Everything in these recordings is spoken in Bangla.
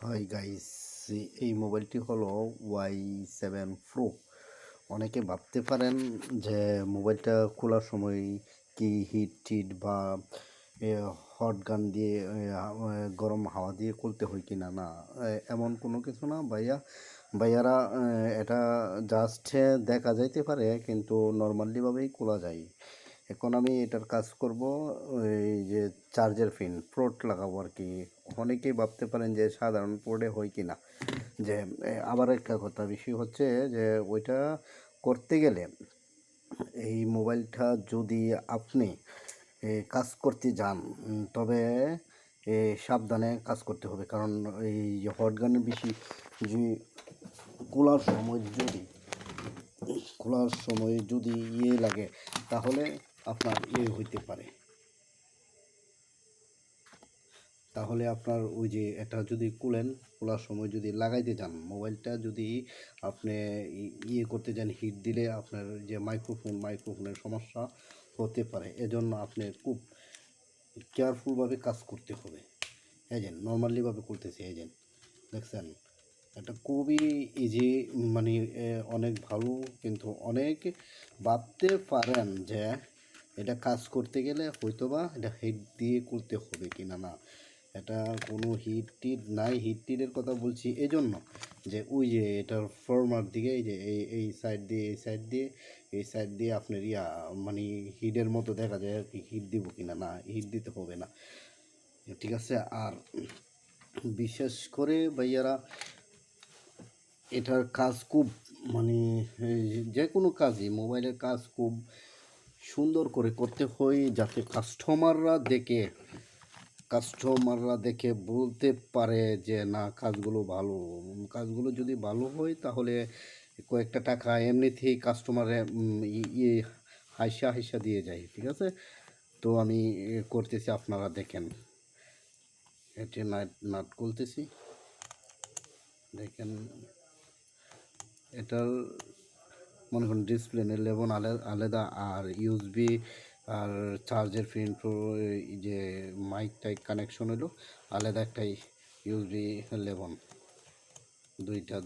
হাই গাইস, এই মোবাইলটি হলো Y7 Pro। অনেকে ভাবতে পারেন যে মোবাইলটা খোলার সময় কি হিট টিট বা হট গান দিয়ে গরম হাওয়া দিয়ে খুলতে হয় কি না। না, এমন কোনো কিছু না ভাইয়ারা, এটা জাস্ট দেখা যাইতে পারে কিন্তু নর্মালিভাবেই খোলা যায়। এখন আমি এটার কাজ করব, এই যে চার্জের পিন পোর্ট লাগাবো আর কি। অনেকেই ভাবতে পারেন যে সাধারণ পোর্টে হয় কি না। যে আবার একটা কথা বিষয় হচ্ছে যে ওইটা করতে গেলে এই মোবাইলটা যদি আপনি কাজ করতে যান, তবে সাবধানে কাজ করতে হবে। কারণ এই হট গানের বেশি যে খোলার সময় যদি লাগে, তাহলে আপনার হইতে পারে। তাহলে আপনার ওই যে এটা যদি খোলার সময় যদি লাগাইতে যান, মোবাইলটা যদি আপনি করতে যান, হিট দিলে আপনার যে মাইক্রোফোনের সমস্যা হতে পারে। এজন্য আপনি খুব কেয়ারফুলভাবে কাজ করতে হবে। এজেন্ট নর্মালিভাবে করতেছে, এজেন্ট দেখছেন, এটা খুবই ইজি, মানে অনেক ভালো। কিন্তু অনেক ভাবতে পারেন যে এটা কাজ করতে গেলে হয়তোবা এটা হিট দিয়ে করতে হবে কিনা। না, এটা কোনো হিট টিট নাই। হিট টিটের কথা বলছি এজন্য যে ওই যে এটার ফর্মার দিকে এই যে এই সাইড দিয়ে আপনার মানে হিটের মতো দেখা যায় আর কি। হিট দিব কিনা, না হিট দিতে হবে না, ঠিক আছে। আর বিশেষ করে ভাইয়ারা, এটার কাজ খুব, মানে যে কোনো কাজই মোবাইলের কাজ খুব সুন্দর করে করতে হয়, যাতে কাস্টমাররা দেখে বলতে পারে যে না, কাজগুলো যদি ভালো হয় তাহলে কয়েকটা টাকা এমনিতেই কাস্টমারে হাইসা হাইসা দিয়ে যায়, ঠিক আছে। তো আমি করতেছি, আপনারা দেখেন। এটি নাট খুলতেছি, দেখেন। এটার মনে করুন ডিসপ্লে লেভেল আলাদা, আর ইউএসবি আর চার্জের পিন যে মাইক টাইক কানেকশন হলো আলাদা একটাই। ইউএসবি লেভেল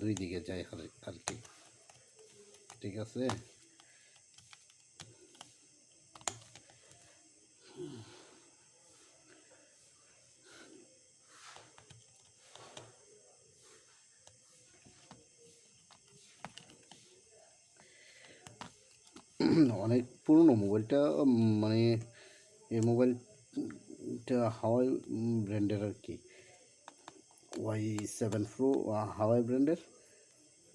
দুই দিকে যায় আর কি, ঠিক আছে। অনেক পুরনো মোবাইলটা, মানে এই মোবাইলটা হাওয়াই ব্র্যান্ডের আর কি। Y7 Pro হাওয়াই ব্র্যান্ডের,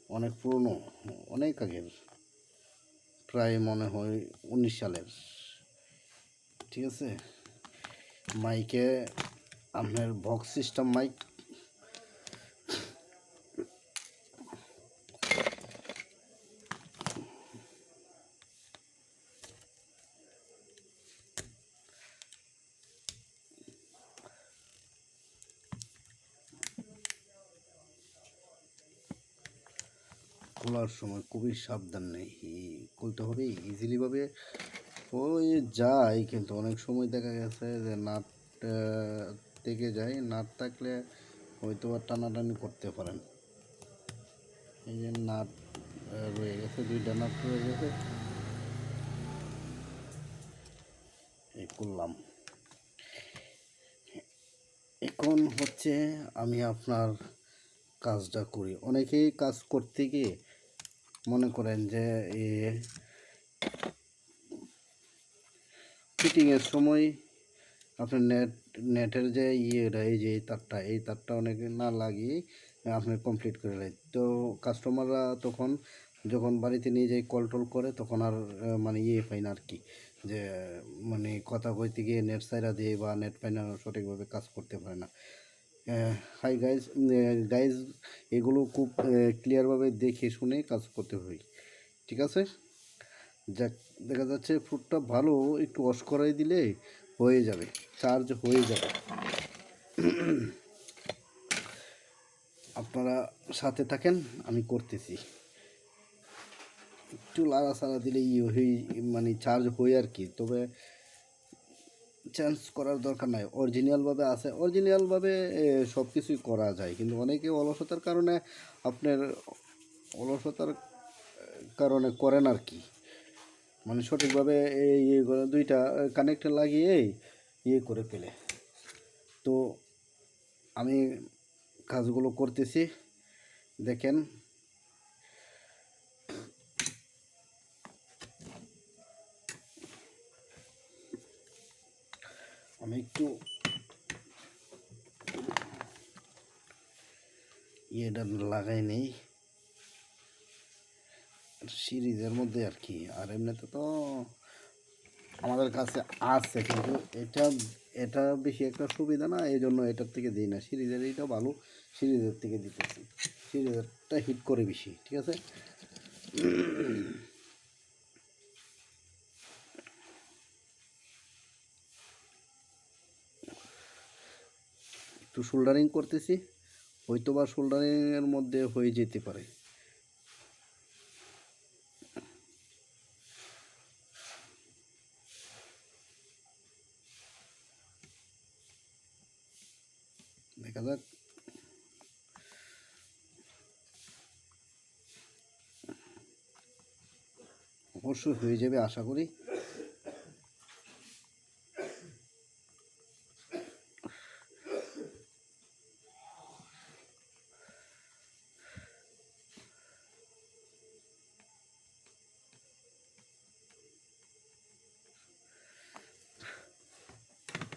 অনেক পুরনো, অনেক আগের, প্রায় মনে হয় 19 সালের, ঠিক আছে। মাইকে আপনার বক্স সিস্টেম মাইক। খোলার সময় খুবই সাবধানে খুলতে হবে, ইজিলিভাবে ওই যায়। কিন্তু অনেক সময় দেখা গেছে যে নাট থেকে যায়, নাট থাকলে হয়তো আর টানাটানি করতে পারেন। এই যে নাট রয়ে গেছে, দুইটা নাট রয়ে গেছে, এই করলাম। এখন হচ্ছে আমি আপনার কাজটা করি। অনেকেই কাজ করতে গিয়ে মনে করেন যে ফিটিংয়ের সময় আপনার নেটের যে এই যে এই তারটা অনেকে না লাগিয়ে আপনি কমপ্লিট করে নেয়। তো কাস্টমাররা তখন যখন বাড়িতে নিয়ে যাই কল টল করে, তখন আর মানে পায় না আর কি। যে মানে কথা কইতে গিয়ে নেট সাইরা দিয়ে বা নেট পায় না, সঠিকভাবে কাজ করতে পারে না। হাই গাইজ, গাইজ এগুলো খুব ক্লিয়ারভাবে দেখে শুনে কাজ করতে হয়, ঠিক আছে। যাক, দেখা যাচ্ছে ফ্রুটটা ভালো, একটু ওয়াশ করাই দিলে হয়ে যাবে, চার্জ হয়ে যাবে। আপনারা সাথে থাকেন, আমি করতেছি। একটু লাড়াচাড়া দিলে মানে চার্জ হয়ে আর কি। তবে চেঞ্জ করার দরকার নাই, অরিজিনালভাবে আছে, অরিজিনালভাবে সব কিছুই করা যায়, কিন্তু অনেকে অলসতার কারণে আপনার অলসতার কারণে করেন আর কি, মানে সঠিকভাবে এই ইয়েগুলো দুইটা কানেক্টর লাগিয়ে ইয়ে করে ফেলে। তো আমি কাজগুলো করতেছি, দেখেন। আমি একটু ইয়েটা লাগাই নেই সিরিজের মধ্যে আর কি, আর এমনিতে তো আমাদের কাছে আছে, কিন্তু এটা এটা বেশি একটা সুবিধা না, এই জন্য এটার থেকে দিই না, সিরিজের এইটা ভালো, সিরিজের থেকে দিতেছি, সিরিজেরটা হিট করে বেশি, ঠিক আছে। একটু শোল্ডারিং করতেছি, হয়তো বা শোল্ডারিংয়ের মধ্যে হয়ে যেতে পারে। দেখা যাক, অবশ্যই হয়ে যাবে আশা করি।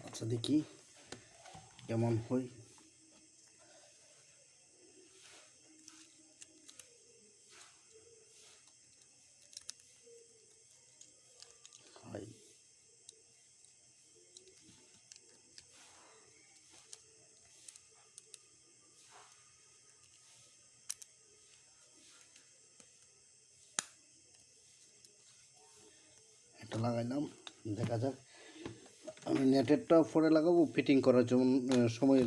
আচ্ছা দেখি কেমন হয়। হয় এটা লাগাইলাম, দেখা যাক। আমি নেটেরটা পরে লাগাবো, ফিটিং করার জন্য সময়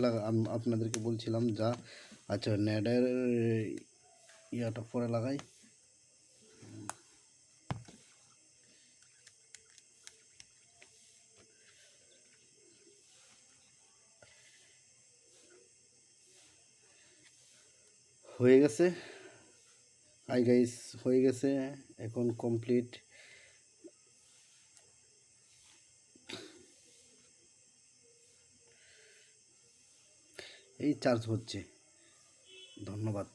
আপনাদেরকে বলছিলাম যা। আচ্ছা নেটের ইয়াটা পরে লাগাই। হয়ে গেছে, হাই গাইস, হয়ে গেছে, এখন কমপ্লিট। এই চার্জ হচ্ছে, ধন্যবাদ।